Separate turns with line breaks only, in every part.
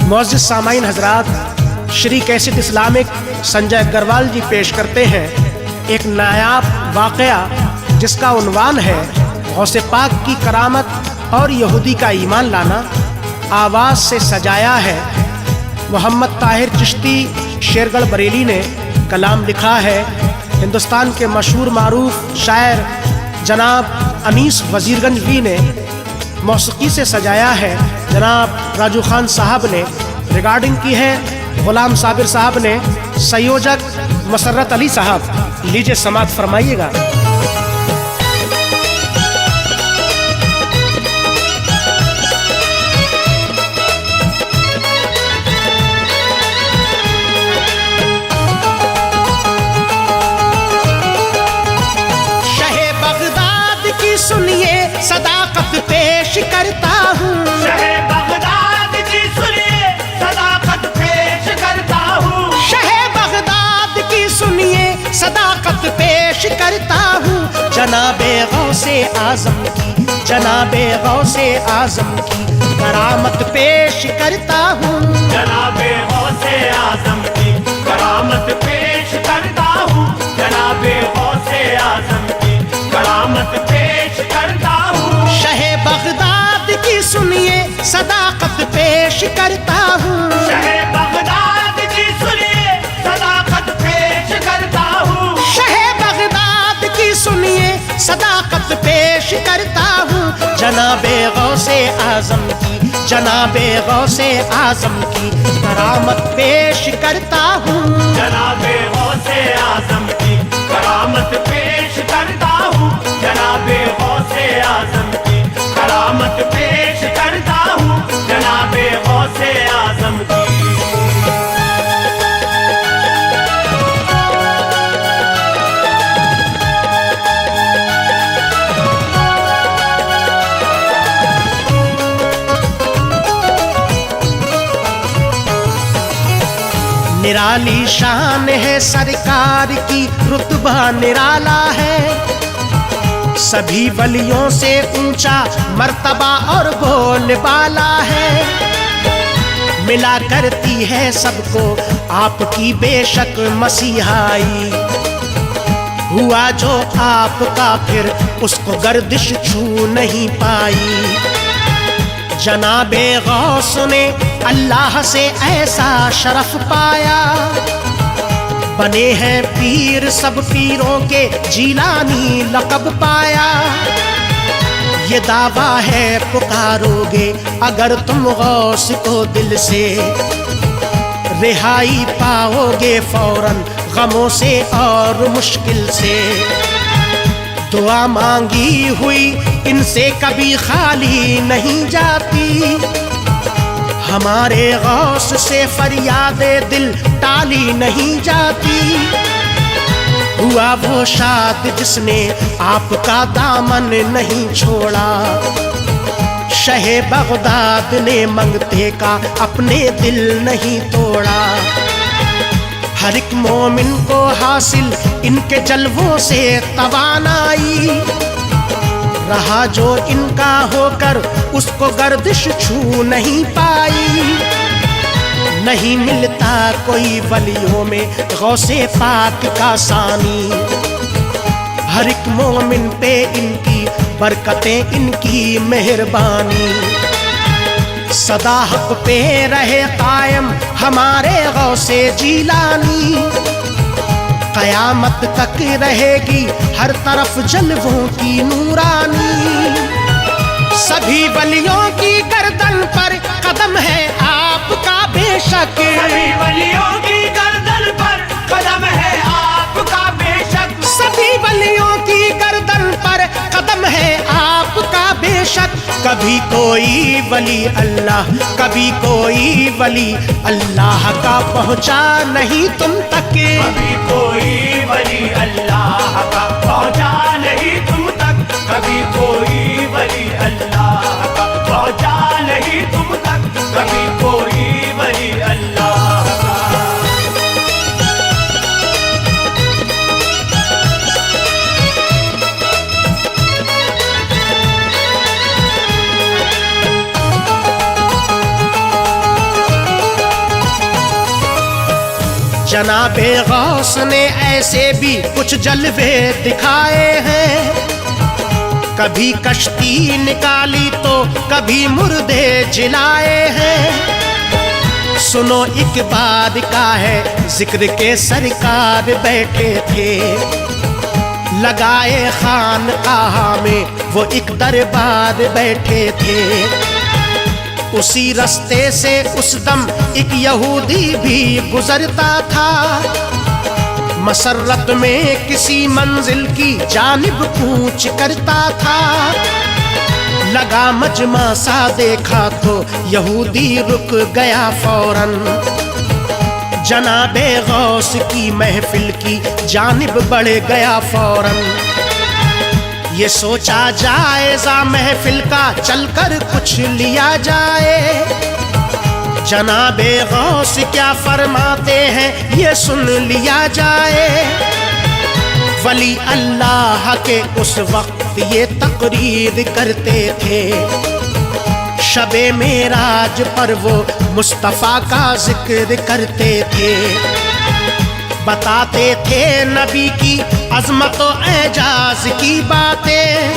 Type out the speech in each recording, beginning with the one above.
मुअज़्ज़िज़ सामाईन हज़रात, Shri cassette Islamic Sanjay Agarwal जी पेश करते हैं एक नायाब वाक़या जिसका उन्वान है गौसे पाक की करामत और यहूदी का ईमान लाना। आवाज़ से सजाया है मोहम्मद ताहिर चिश्ती शेरगढ़ बरेली ने। कलाम लिखा है हिंदुस्तान के मशहूर मारूफ शायर जनाब अनीस वज़ीरगंजवी ने। मौसीकी से सजाया है जनाब राजू खान साहब ने। रिकॉर्डिंग की है गुलाम साबिर साहब ने। संयोजक मसर्रत अली साहब। लीजिए समात फरमाइएगा।
सुनिए सदाकत पेश करता हूँ।
शहे बगदाद की सुनिए सदाकत पेश करता हूँ।
शहे बगदाद की सुनिए सदाकत पेश करता हूँ। जनाबे गौसे आजम की, जनाबे गौसे आजम की करामत पेश करता हूँ।
जनाबे गौसे आजम की करामत पेश करता हूँ। जनाबे गौसे आजम की करामत पेश करता हूँ।
शहे बगदाद की सुनिए सदाकत पेश करता हूँ।
शहे बगदाद की सुनिए सदाकत पेश करता हूँ।
शहे बगदाद की सुनिए सदाकत पेश करता हूँ। जनाबे गौसे आजम की, जनाबे गौसे आजम की करामत पेश करता हूँ।
जनाबे गौसे आजम की करामत पेश करता हूँ। जनाबे गौसे आजम की करामत पेश करता हूँ। जनाबे गौसे आजम की।
निराली शान है सरकार की, रुतबा निराला है। सभी वलियों से ऊंचा मर्तबा और बोलबाला है। मिला करती है सबको आपकी बेशक मसीहाई। हुआ जो आपका फिर उसको गर्दिश छू नहीं पाई। जनाबे गौस ने अल्लाह से ऐसा शरफ पाया। बने हैं पीर सब पीरों के जीलानी लक़ब पाया। ये दावा है पुकारोगे अगर तुम गौस को दिल से, रिहाई पाओगे फौरन गमों से और मुश्किल से। दुआ मांगी हुई इनसे कभी खाली नहीं जाती। हमारे गौस से फरियादे दिल टाली नहीं जाती। हुआ वो शाद जिसने आपका दामन नहीं छोड़ा। शहे बगदाद ने मंगते का अपने दिल नहीं तोड़ा। हर एक मोमिन को हासिल इनके जलवों से तवानाई। रहा जो इनका होकर उसको गर्दिश छू नहीं पाई। नहीं मिलता कोई वलियों में गौसे पाक का सानी। हर एक मोमिन पे इनकी बरकतें, इनकी मेहरबानी। सदा हक पे रहे कायम हमारे गौसे जीलानी। कयामत तक रहेगी हर तरफ जलवों की नूरानी। सभी वलियों की गर्दन पर कदम है आपका बेशक।
सभी वलियों की गर्दन पर कदम है आपका बेशक।
सभी वलियों की गर्दन पर कदम है आपका बेशक। कभी कोई वली अल्लाह, कभी कोई वली अल्लाह का पहुँचा नहीं तुम तक।
कभी कोई वली अल्लाह का पहुँचा नहीं तुम तक। कभी कोई वली अल्लाह का पहुँचा नहीं तुम तक। कभी कोई वली अल्लाह का।
जनाबे गौस ने ऐसे भी कुछ जलवे दिखाए हैं, कभी कश्ती निकाली तो कभी मुर्दे जिलाए हैं। सुनो एक बार का है जिक्र के सरकार बैठे थे, लगाए खानकाहा में वो एक दरबार बैठे थे। उसी रास्ते से उस दम एक यहूदी भी गुजरता था, मसरत में किसी मंजिल की जानिब कूच करता था। लगा मजमा सा देखा तो यहूदी रुक गया फौरन, जनाबे गौस की महफिल की जानिब बढ़ गया फौरन। ये सोचा जायजा महफिल का चलकर कुछ लिया जाए, जनाबे गौस क्या फरमाते हैं ये सुन लिया जाए। वली अल्लाह के उस वक्त ये तकरीर करते थे, शबे मेराज पर वो मुस्तफ़ा का जिक्र करते थे। बताते थे नबी की अज़मत और एजाज की बातें,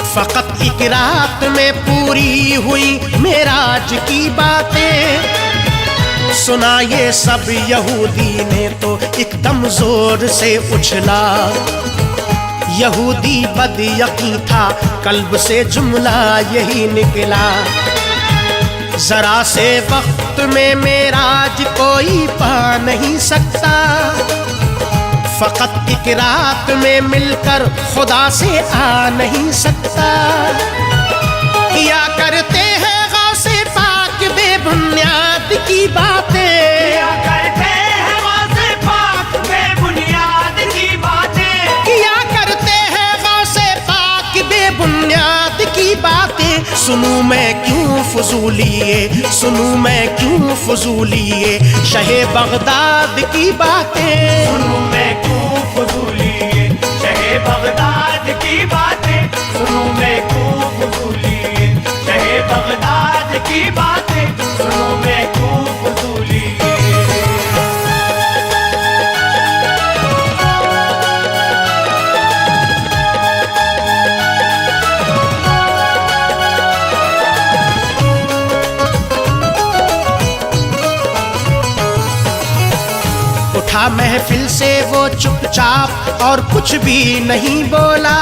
फ़कत एक रात में पूरी हुई मेराज की बातें। सुना ये सब यहूदी ने तो एकदम जोर से उछला, यहूदी बदयकीन था कल्ब से जुमला यही निकला। जरा से वक्त में मेराज कोई पा नहीं सकता, फ़कत एक रात में मिलकर खुदा से आ नहीं सकता। किया करते हैं गौसे पाक बेबुनियाद की बातें,
किया करते हैं गौसे पाक बेबुनियाद की बातें,
किया करते हैं गौसे पाक बेबुनियाद की बातें। सुनूं मैं क्यों फजूलिए, सुनूं मैं क्यों फजूलिए शहे बगदाद की बातें।
सुनूं मैं क्यों फजूलिए शहे बगदाद की बातें, सुनूं मैं क्यों फजूलिए शहे बगदाद की बातें, सुनूं मैं क्यों फजूलिए।
उठा महफिल से वो चुपचाप और कुछ भी नहीं बोला,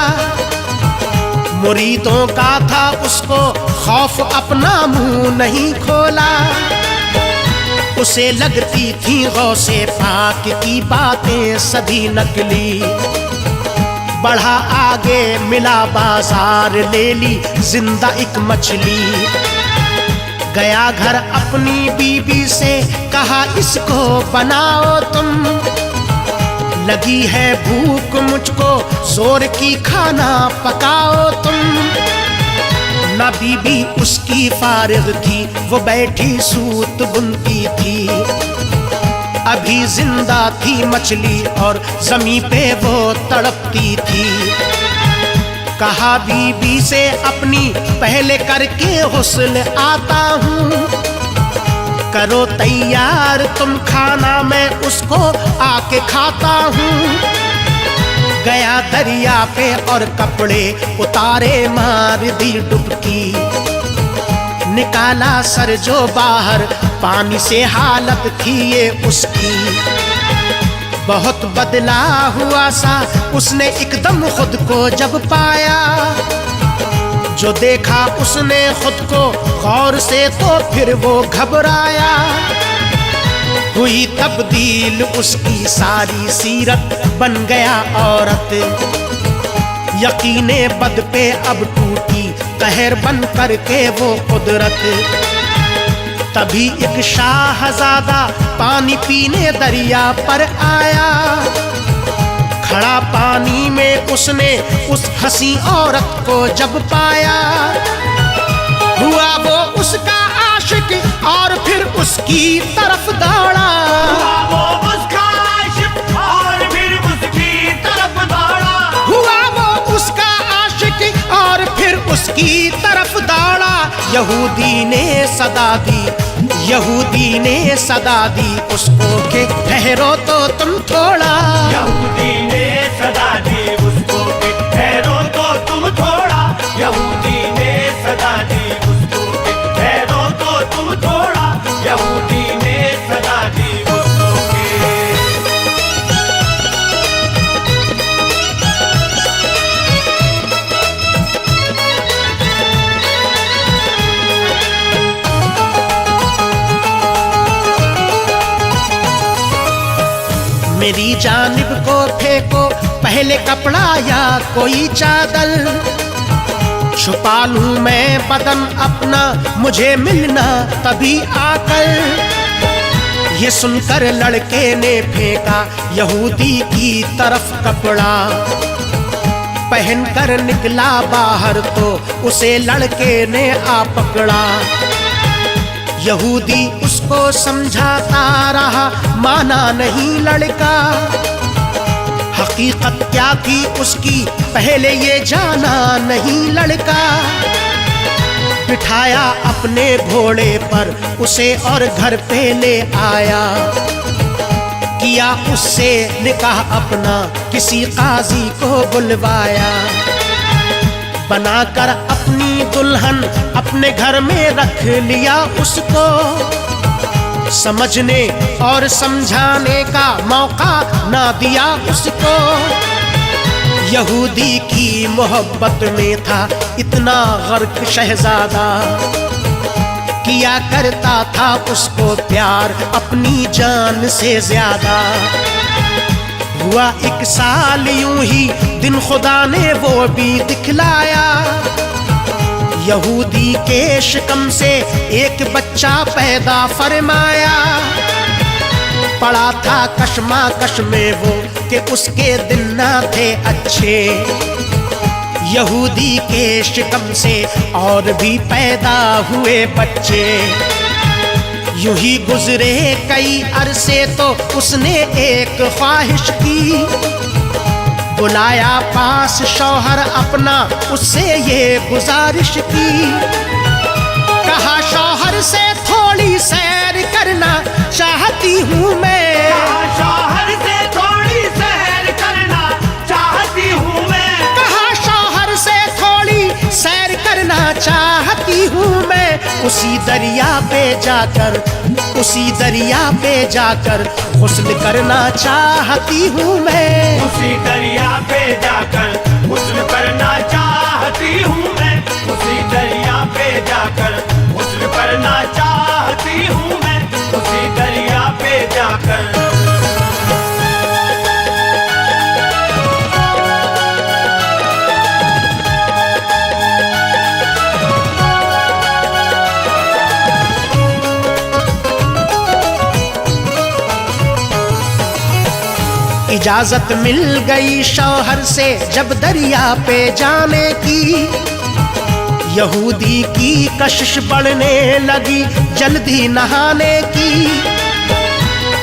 मुरीदों का था उसको खौफ अपना मुंह नहीं खोला। उसे लगती थी गौसे पाक की बातें सभी नकली, बढ़ा आगे मिला बाजार ले ली जिंदा एक मछली। गया घर अपनी बीबी से कहा इसको बनाओ तुम, लगी है भूख मुझको जोर की खाना पकाओ तुम। ना बीबी उसकी फारिग थी वो बैठी सूत बुनती थी, अभी जिंदा थी मछली और जमी पे वो तड़पती थी। कहा बीबी से अपनी पहले करके हुस्न आता हूँ, करो तैयार तुम खाना मैं उसको आके खाता हूँ। गया दरिया पे और कपड़े उतारे मार दी डुबकी, निकाला सर जो बाहर पानी से हालत थी ये उसकी। बहुत बदला हुआ सा उसने एकदम खुद को जब पाया, जो देखा उसने खुद को गौर से तो फिर वो घबराया। हुई तब्दील उसकी सारी सीरत बन गया औरत, यकीने बद पे अब टूटी कहर बन करके वो कुदरत। तभी एक शाहजादा पानी पीने दरिया पर आया, खड़ा पानी में उसने उस हंसी औरत को जब पाया। हुआ वो उसका आशिक और फिर उसकी तरफ दौड़ा,
हुआ वो उसका आशिक और फिर उसकी तरफ दौड़ा,
हुआ वो उसका आशिक और फिर उसकी तरफ दौड़ा। यहूदी ने सदा दी,
यहूदी ने सदा दी उसको कि ठहरो तो तुम थोड़ा।
यहूदी ने सदा दी उसको कि ठहरो तो तुम थोड़ा। यहूदी ने सदा दी उसको कि ठहरो तो तुम थोड़ा। यहूदी ने सदा दी उसको कि
मेरी जानिब को फेंको पहले कपड़ा या कोई चादर, छुपा लूं मैं बदन अपना मुझे मिलना तभी आकर। ये सुनकर लड़के ने फेंका यहूदी की तरफ कपड़ा, पहनकर निकला बाहर तो उसे लड़के ने आ पकड़ा। यहूदी उसको समझाता रहा, माना नहीं लड़का। हकीकत क्या थी उसकी पहले ये जाना नहीं लड़का। बिठाया अपने घोड़े पर उसे और घर पे ले आया, किया उससे निकाह अपना किसी काजी को बुलवाया। बनाकर अपनी दुल्हन अपने घर में रख लिया उसको, समझने और समझाने का मौका ना दिया उसको। यहूदी की मोहब्बत में था इतना गर्क शहजादा, किया करता था उसको प्यार अपनी जान से ज्यादा। हुआ 1 साल यूं ही दिन खुदा ने वो भी दिखलाया, यहूदी के शिकम से एक बच्चा पैदा फरमाया। पड़ा था कशमाकश में वो कि उसके दिन ना थे अच्छे, यहूदी के शिकम से और भी पैदा हुए बच्चे। यूं ही गुजरे कई अरसे तो उसने एक ख्वाहिश की, बुलाया पास शौहर अपना उससे ये गुजारिश की। कहा शौहर से थोड़ी सैर करना चाहती हूँ मैं,
शौहर से थोड़ी सैर करना चाहती हूँ मैं।
कहा शौहर से थोड़ी सैर करना चाहती हूँ मैं। उसी दरिया पे जाकर, उसी दरिया पे जाकर गुस्ल करना चाहती हूँ मैं।
उसी दरिया पे जाकर गुस्ल करना चाहती हूँ मैं। उसी दरिया पे जाकर गुस्ल करना चाहती हूँ मैं। उसी दरिया पे जाकर।
इजाजत मिल गई शौहर से जब दरिया पे जाने की, यहूदी की कशिश बढ़ने लगी जल्दी नहाने की।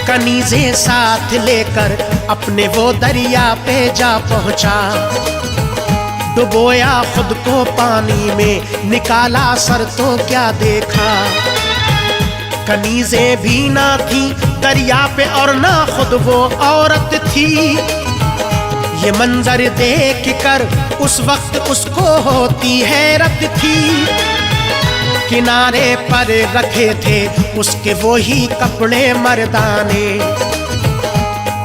कनीज़ें साथ लेकर अपने वो दरिया पे जा पहुंचा, डुबोया खुद को पानी में निकाला सर तो क्या देखा। कनीज़ें भी ना थी दरिया पे और ना खुद वो औरत थी। ये मंजर देख कर उस वक्त उसको होती हैरत थी। किनारे पर रखे थे उसके वो ही कपड़े मर्दाने,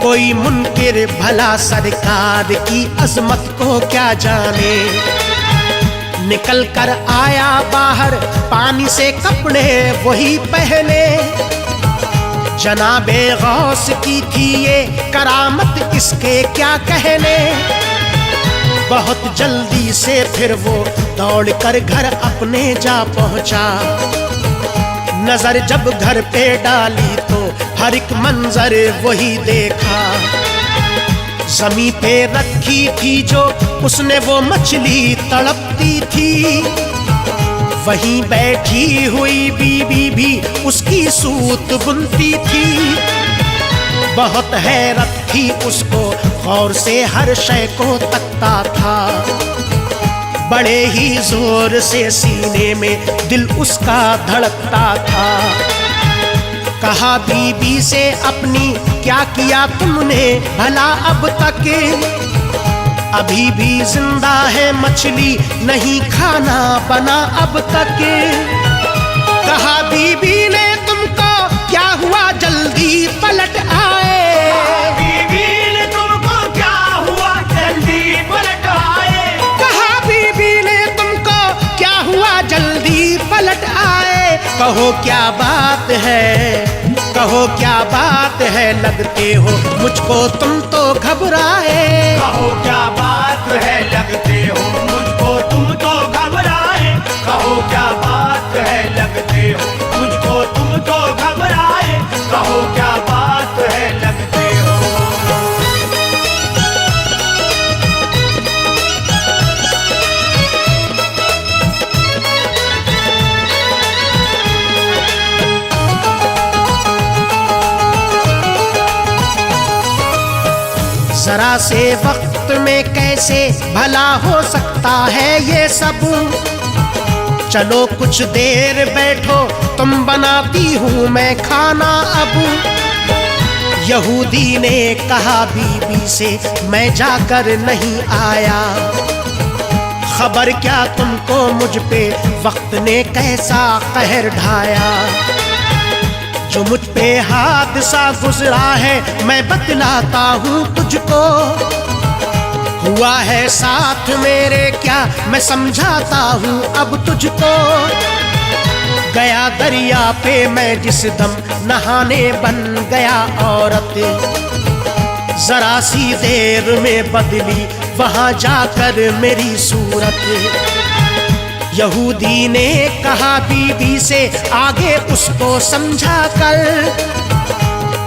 कोई मुनकिर भला सरकार की अजमत को क्या जाने। निकल कर आया बाहर पानी से कपड़े वही पहने, जनाबे गौस की थी ये करामत इसके क्या कहने। बहुत जल्दी से फिर वो दौड़ कर घर अपने जा पहुंचा। नजर जब घर पे डाली तो हर एक मंजर वही देखा। जमीन पे रखी थी जो उसने वो मछली तड़पती थी, वहीं बैठी हुई बीबी भी उसकी सूत बुनती थी। बहुत हैरत थी उसको गौर से हर शय को तकता था। बड़े ही जोर से सीने में दिल उसका धड़कता था।
कहा बीबी से अपनी क्या किया तुमने भला अब तक, अभी भी जिंदा है मछली नहीं खाना बना अब तक। कहा बीबी ने तुमको क्या हुआ जल्दी पलट आए,
बीवी ने तुमको क्या हुआ जल्दी पलट आए,
कहा बीबी ने तुमको क्या हुआ जल्दी पलट आए। कहो क्या बात है, कहो क्या बात है, लगते हो मुझको तुम तो घबराए।
कहो क्या बात है, लगते हो मुझको तुम तो घबराए, कहो क्या बात है, लगते हो मुझको तुम तो घबराए, कहो क्या बात है, लगते हो।
जरा से वक्त में कैसे भला हो सकता है ये सब, चलो कुछ देर बैठो तुम बनाती हूँ मैं खाना अब। यहूदी ने कहा बीबी से मैं जाकर नहीं आया, खबर क्या तुमको मुझ पे वक्त ने कैसा कहर ढाया। जो मुझ पे हादसा गुजरा है मैं बतलाता हूँ तुझको, हुआ है साथ मेरे क्या मैं समझाता हूँ अब तुझको। गया दरिया पे मैं जिस दम नहाने बन गया औरत, जरा सी देर में बदली वहाँ जाकर मेरी सूरत। यहूदी ने कहा बीबी से आगे उसको समझा कर,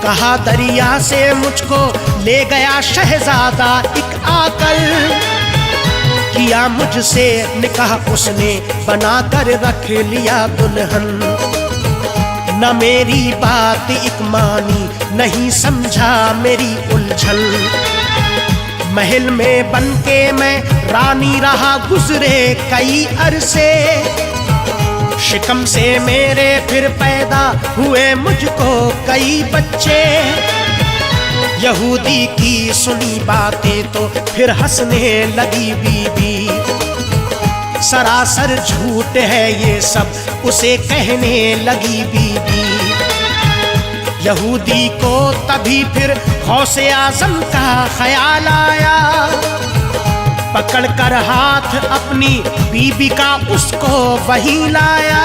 कहा दरिया से मुझको ले गया शहजादा एक आकर। किया मुझसे निकाह उसने बना कर रख लिया दुल्हन, न मेरी बात एक मानी नहीं समझा मेरी उलझन। महल में बनके मैं रानी रहा गुजरे कई अरसे, शिकम से मेरे फिर पैदा हुए मुझको कई बच्चे। यहूदी की सुनी बातें तो फिर हंसने लगी बीबी, सरासर झूठ है ये सब उसे कहने लगी बीबी। यहूदी को तभी फिर गौसे आजम का ख्याल आया, पकड़ कर हाथ अपनी बीबी का उसको वहीं लाया।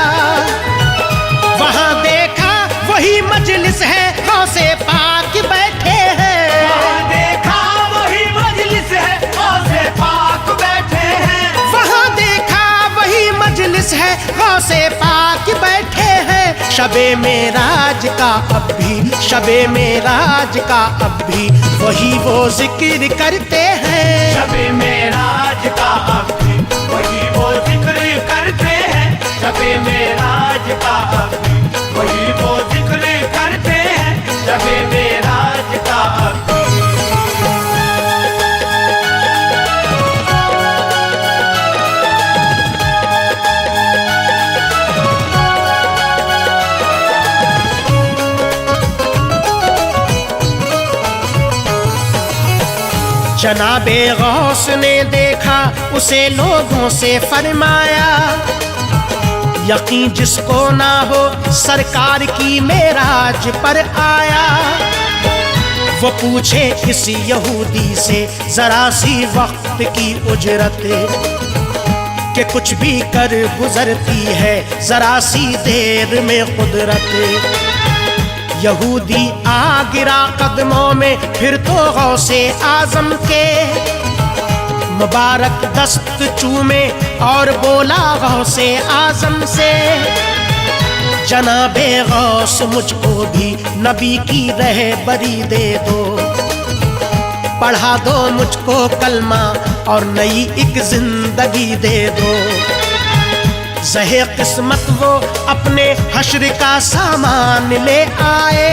वहां देखा वही मजलिस है गौसे पाक बैठे हैं,
वहाँ देखा वही मजलिस है गौसे पाक बैठे हैं,
वहाँ देखा वही मजलिस है गौसे पाक बैठे हैं। शबे मेराज का अब भी, शबे मेराज का अब भी वही वो जिक्र करते हैं।
शबे मेराज का अब भी वही वो जिक्र करते हैं, शबे मेराज का अब भी वही वो जिक्र करते हैं, शबे मेराज का अब भी।
जनाबे गौस ने देखा उसे लोगों से फरमाया, यकीन जिसको ना हो सरकार की मेराज पर आया। वो पूछे किसी यहूदी से जरा सी वक्त की उजरत, कि कुछ भी कर गुजरती है जरा सी देर में कुदरत। यहूदी आ गिरा कदमों में फिर तो गौसे आजम के, मुबारक दस्त चूमे और बोला गौसे आजम से, जनाबे गौस मुझको भी नबी की रहबरी दे दो, पढ़ा दो मुझको कलमा और नई एक जिंदगी दे दो। ज़हे किस्मत वो अपने हश्र का सामान ले आए,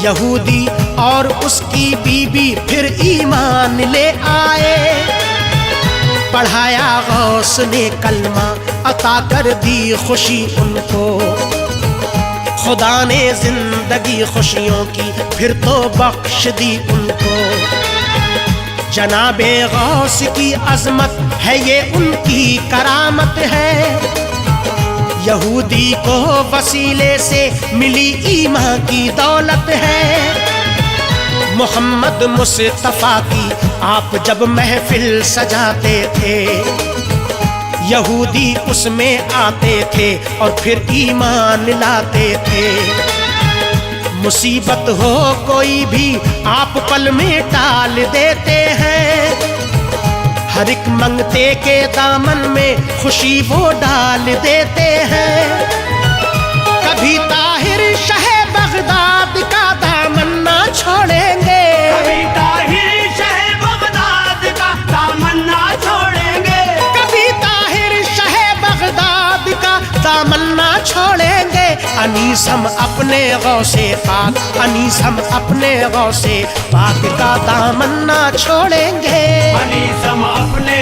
यहूदी और उसकी बीबी फिर ईमान ले आए। पढ़ाया गौस ने कलमा अता कर दी खुशी उनको, खुदा ने जिंदगी खुशियों की फिर तो बख्श दी उनको। जनाबे गौस की अजमत है ये उनकी करामत है। यहूदी को वसीले से मिली ईमान की दौलत है। मोहम्मद मुस्तफा की आप जब महफिल सजाते थे, यहूदी उसमें आते थे और फिर ईमान लाते थे। मुसीबत हो कोई भी आप पल में टाल देते हैं। हर एक मंगते के दामन में खुशी वो डाल देते हैं। कभी ताहिर शाह बगदाद का दामन ना छोड़ेंगे,
कभी ताहिर शाह बगदाद का दामन ना छोड़ेंगे,
कभी ताहिर शाह बगदाद का दामन ना छोड़ेंगे। अनीस हम अपने गौसे पाक, अनीस हम अपने गौसे पाक का दामन ना छोड़ेंगे।
अनीस हम अपने